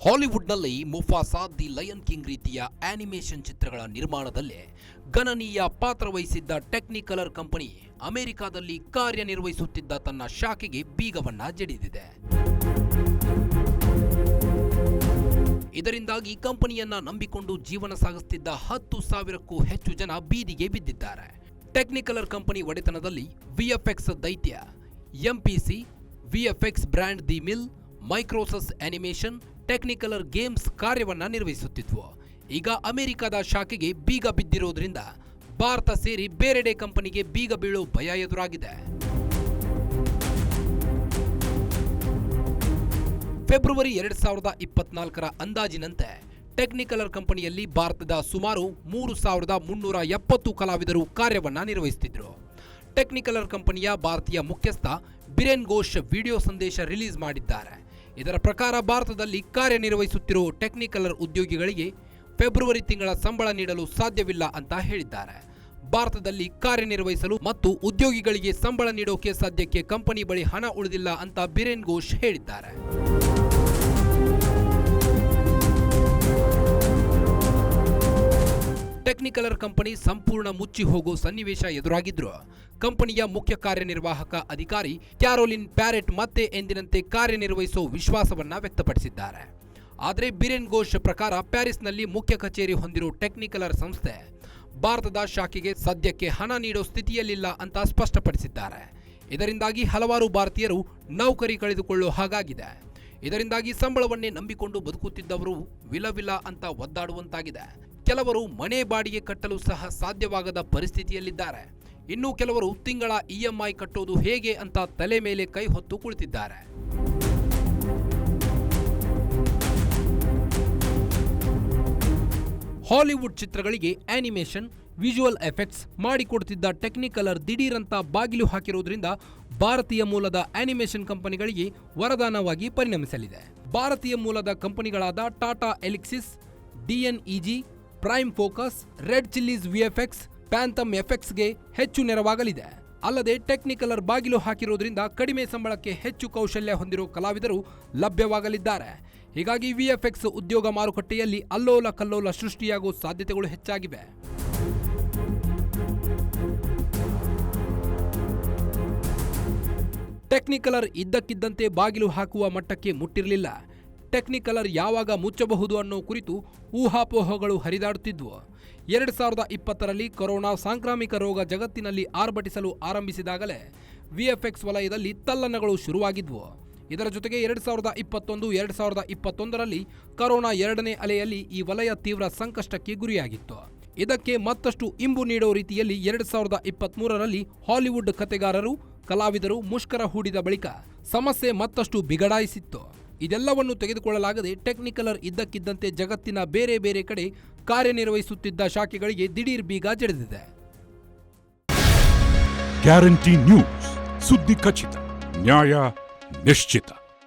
ಹಾಲಿವುಡ್ನಲ್ಲಿ ಮುಫಾಸಾ the lion king ರೀತಿಯ animation ಚಿತ್ರಗಳ ನಿರ್ಮಾಣದಲ್ಲಿ ಗಣನೀಯ ಪಾತ್ರ ವಹಿಸಿದ್ದ ಟೆಕ್ನಿಕಲರ್ ಕಂಪನಿ ಅಮೆರಿಕಾದಲ್ಲಿ ಕಾರ್ಯನಿರ್ವಹಿಸುತ್ತಿದ್ದ ತನ್ನ ಶಾಖೆಗೆ ಬೀಗವನ್ನ ಜಡಿದಿದೆ. ಇದರಿಂದಾಗಿ ಕಂಪನಿಯನ್ನ ನಂಬಿಕೊಂಡು ಜೀವನ ಸಾಗಿಸುತ್ತಿದ್ದ 10,000ಕ್ಕೂ ಹೆಚ್ಚು ಜನ ಬೀದಿಗೆ ಬಿದ್ದಿದ್ದಾರೆ. ಟೆಕ್ನಿಕಲರ್ ಕಂಪನಿ ಒಡೆತನದಲ್ಲಿ ವಿಎಫ್ಎಕ್ಸ್ ದೈತ್ಯ, MPC, VFX brand the Mill, Mikros animation, Technicolor games ಕಾರ್ಯವನ್ನ ನಿರ್ವಹಿಸುತ್ತಿದ್ವು. ಈಗ ಅಮೆರಿಕದ ಶಾಖೆಗೆ ಬೀಗ ಬಿದ್ದಿರೋದ್ರಿಂದ ಭಾರತ ಸೇರಿ ಬೇರೆಡೆ ಕಂಪನಿಗೆ ಬೀಗ ಬೀಳೋ ಭಯ ಎದುರಾಗಿದೆ. ಫೆಬ್ರವರಿ 2024ರ ಅಂದಾಜಿನಂತೆ ಟೆಕ್ನಿಕಲರ್ ಕಂಪನಿಯಲ್ಲಿ ಭಾರತದ ಸುಮಾರು 3,370 ಕಲಾವಿದರು ಕಾರ್ಯವನ್ನ ನಿರ್ವಹಿಸುತ್ತಿದ್ದರು. ಟೆಕ್ನಿಕಲರ್ ಕಂಪನಿಯ ಭಾರತೀಯ ಮುಖ್ಯಸ್ಥ ಬಿರೆನ್ ಘೋಷ್ ವಿಡಿಯೋ ಸಂದೇಶ ರಿಲೀಸ್ ಮಾಡಿದ್ದಾರೆ. ಇದರ ಪ್ರಕಾರ ಭಾರತದಲ್ಲಿ ಕಾರ್ಯನಿರ್ವಹಿಸುತ್ತಿರೋ ಟೆಕ್ನಿಕಲರ್ ಉದ್ಯೋಗಿಗಳಿಗೆ ಫೆಬ್ರವರಿ ತಿಂಗಳ ಸಂಬಳ ನೀಡಲು ಸಾಧ್ಯವಿಲ್ಲ ಅಂತ ಹೇಳಿದ್ದಾರೆ. ಭಾರತದಲ್ಲಿ ಕಾರ್ಯನಿರ್ವಹಿಸಲು ಮತ್ತು ಉದ್ಯೋಗಿಗಳಿಗೆ ಸಂಬಳ ನೀಡೋಕೆ ಸದ್ಯಕ್ಕೆ ಕಂಪನಿ ಬಳಿ ಹಣ ಉಳಿದಿಲ್ಲ ಅಂತ ಬಿರೆನ್ ಘೋಷ್ ಹೇಳಿದ್ದಾರೆ. ಟೆಕ್ನಿಕಲರ್ ಕಂಪನಿ ಸಂಪೂರ್ಣ ಮುಚ್ಚಿ ಹೋಗೋ ಸನ್ನಿವೇಶ ಎದುರಾಗಿದ್ರು ಕಂಪನಿಯ ಮುಖ್ಯ ಕಾರ್ಯನಿರ್ವಾಹಕ ಅಧಿಕಾರಿ ಕ್ಯಾರೋಲಿನ್ ಪ್ಯಾರೆಟ್ ಮತ್ತೆ ಎಂದಿನಂತೆ ಕಾರ್ಯನಿರ್ವಹಿಸೋ ವಿಶ್ವಾಸವನ್ನ ವ್ಯಕ್ತಪಡಿಸಿದ್ದಾರೆ. ಆದರೆ ಬಿರೆನ್ ಘೋಷ್ ಪ್ರಕಾರ ಪ್ಯಾರಿಸ್ನಲ್ಲಿ ಮುಖ್ಯ ಕಚೇರಿ ಹೊಂದಿರೋ ಟೆಕ್ನಿಕಲರ್ ಸಂಸ್ಥೆ ಭಾರತದ ಶಾಖೆಗೆ ಸದ್ಯಕ್ಕೆ ಹಣ ನೀಡೋ ಸ್ಥಿತಿಯಲ್ಲಿಲ್ಲ ಅಂತ ಸ್ಪಷ್ಟಪಡಿಸಿದ್ದಾರೆ. ಇದರಿಂದಾಗಿ ಹಲವಾರು ಭಾರತೀಯರು ನೌಕರಿ ಕಳೆದುಕೊಳ್ಳೋ ಹಾಗಾಗಿದೆ. ಇದರಿಂದಾಗಿ ಸಂಬಳವನ್ನೇ ನಂಬಿಕೊಂಡು ಬದುಕುತ್ತಿದ್ದವರು ವಿಲವಿಲ ಅಂತ ಒದ್ದಾಡುವಂತಾಗಿದೆ. ಕೆಲವರು ಮನೆ ಬಾಡಿಗೆ ಕಟ್ಟಲು ಸಹ ಸಾಧ್ಯವಾಗದ ಪರಿಸ್ಥಿತಿಯಲ್ಲಿದ್ದಾರೆ. ಇನ್ನು ಕೆಲವರು ತಿಂಗಳ ಇಎಂಐ ಕಟ್ಟೋದು ಹೇಗೆ ಅಂತ ತಲೆ ಮೇಲೆ ಕೈ ಹೊತ್ತು ಕುಳಿತಿದ್ದಾರೆ. ಹಾಲಿವುಡ್ ಚಿತ್ರಗಳಿಗೆ ಆನಿಮೇಷನ್, ವಿಜುವಲ್ ಎಫೆಕ್ಟ್ಸ್ ಮಾಡಿಕೊಡುತ್ತಿದ್ದ ಟೆಕ್ನಿಕಲರ್ ದಿಢೀರಂತ ಬಾಗಿಲು ಹಾಕಿರುವುದರಿಂದ ಭಾರತೀಯ ಮೂಲದ ಆನಿಮೇಷನ್ ಕಂಪನಿಗಳಿಗೆ ವರದಾನವಾಗಿ ಪರಿಣಮಿಸಲಿದೆ. ಭಾರತೀಯ ಮೂಲದ ಕಂಪನಿಗಳಾದ ಟಾಟಾ ಎಲಿಕ್ಸಿಸ್, ಡಿಎನ್ಇಜಿ, ಪ್ರೈಮ್ ಫೋಕಸ್, ರೆಡ್ ಚಿಲ್ಲೀಸ್ ವಿಎಫ್ಎಕ್ಸ್, ಪ್ಯಾಂಥಮ್ ಎಫೆಕ್ಟ್ಸ್ಗೆ ಹೆಚ್ಚು ನೆರವಾಗಲಿದೆ. ಅಲ್ಲದೆ ಟೆಕ್ನಿಕಲರ್ ಬಾಗಿಲು ಹಾಕಿರೋದ್ರಿಂದ ಕಡಿಮೆ ಸಂಬಳಕ್ಕೆ ಹೆಚ್ಚು ಕೌಶಲ್ಯ ಹೊಂದಿರೋ ಕಲಾವಿದರು ಲಭ್ಯವಾಗಲಿದ್ದಾರೆ. ಹೀಗಾಗಿ ವಿಎಫ್ಎಕ್ಸ್ ಉದ್ಯೋಗ ಮಾರುಕಟ್ಟೆಯಲ್ಲಿ ಅಲ್ಲೋಲ ಕಲ್ಲೋಲ ಸೃಷ್ಟಿಯಾಗುವ ಸಾಧ್ಯತೆಗಳು ಹೆಚ್ಚಾಗಿವೆ. ಟೆಕ್ನಿಕಲರ್ ಇದ್ದಕ್ಕಿದ್ದಂತೆ ಬಾಗಿಲು ಹಾಕುವ ಮಟ್ಟಕ್ಕೆ ಮುಟ್ಟಿರಲಿಲ್ಲ. ಟೆಕ್ನಿಕಲರ್ ಯಾವಾಗ ಮುಚ್ಚಬಹುದು ಅನ್ನೋ ಕುರಿತು ಊಹಾಪೋಹಗಳು ಹರಿದಾಡುತ್ತಿದ್ವು. 2020ರಲ್ಲಿ ಕೊರೋನಾ ಸಾಂಕ್ರಾಮಿಕ ರೋಗ ಜಗತ್ತಿನಲ್ಲಿ ಆರ್ಭಟಿಸಲು ಆರಂಭಿಸಿದಾಗಲೇ ವಿಎಫ್ಎಕ್ಸ್ ವಲಯದಲ್ಲಿ ತಲ್ಲಣಗಳು ಶುರುವಾಗಿದ್ವು. ಇದರ ಜೊತೆಗೆ 2021-2021ರಲ್ಲಿ ಕೊರೋನಾ ಎರಡನೇ ಅಲೆಯಲ್ಲಿ ಈ ವಲಯ ತೀವ್ರ ಸಂಕಷ್ಟಕ್ಕೆ ಗುರಿಯಾಗಿತ್ತು. ಇದಕ್ಕೆ ಮತ್ತಷ್ಟು ಇಂಬು ನೀಡೋ ರೀತಿಯಲ್ಲಿ 2023ರಲ್ಲಿ ಹಾಲಿವುಡ್ ಕತೆಗಾರರು, ಕಲಾವಿದರು ಮುಷ್ಕರ ಹೂಡಿದ ಬಳಿಕ ಸಮಸ್ಯೆ ಮತ್ತಷ್ಟು ಬಿಗಡಾಯಿಸಿತ್ತು. ಇದೆಲ್ಲವನ್ನು ತೆಗೆದುಕೊಳ್ಳಲಾಗದೆ ಟೆಕ್ನಿಕಲರ್ ಇದ್ದಕ್ಕಿದ್ದಂತೆ ಜಗತ್ತಿನ ಬೇರೆ ಬೇರೆ ಕಡೆ ಕಾರ್ಯನಿರ್ವಹಿಸುತ್ತಿದ್ದ ಶಾಖೆಗಳಿಗೆ ದಿಢೀರ್ ಬೀಗ ಜಡಿದಿದೆ. ಗ್ಯಾರಂಟಿ ನ್ಯೂಸ್, ಸುದ್ದಿ ಖಚಿತ, ನ್ಯಾಯ ನಿಶ್ಚಿತ.